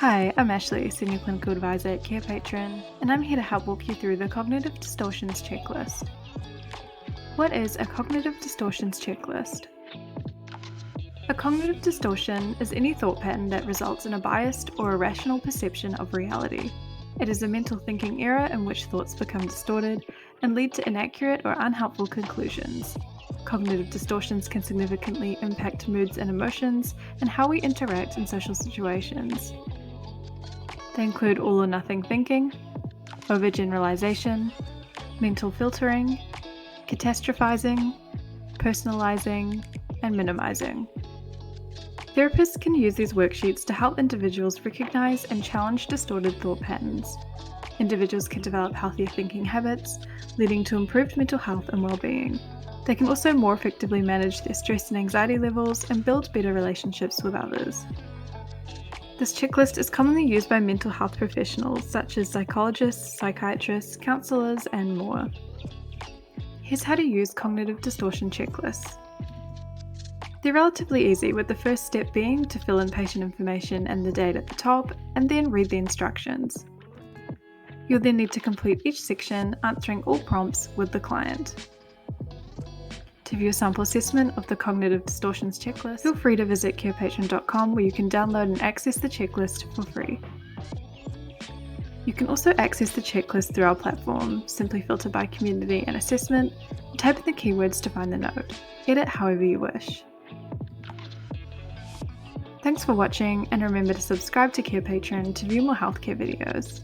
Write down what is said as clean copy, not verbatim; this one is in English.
Hi, I'm Ashley, Senior Clinical Advisor at Carepatron, and I'm here to help walk you through the Cognitive Distortions Checklist. What is a cognitive distortions checklist? A cognitive distortion is any thought pattern that results in a biased or irrational perception of reality. It is a mental thinking error in which thoughts become distorted and lead to inaccurate or unhelpful conclusions. Cognitive distortions can significantly impact moods and emotions and how we interact in social situations. They include all or nothing thinking, overgeneralization, mental filtering, catastrophizing, personalizing, and minimizing. Therapists can use these worksheets to help individuals recognize and challenge distorted thought patterns. Individuals can develop healthier thinking habits, leading to improved mental health and well-being. They can also more effectively manage their stress and anxiety levels and build better relationships with others. This checklist is commonly used by mental health professionals such as psychologists, psychiatrists, counselors, and more. Here's how to use cognitive distortion checklists. They're relatively easy, with the first step being to fill in patient information and the date at the top, and then read the instructions. You'll then need to complete each section, answering all prompts with the client. To view a sample assessment of the Cognitive Distortions Checklist, feel free to visit carepatron.com, where you can download and access the checklist for free. You can also access the checklist through our platform. Simply filter by community and assessment, and type in the keywords to find the note. Edit however you wish. Thanks for watching, and remember to subscribe to Carepatron to view more healthcare videos.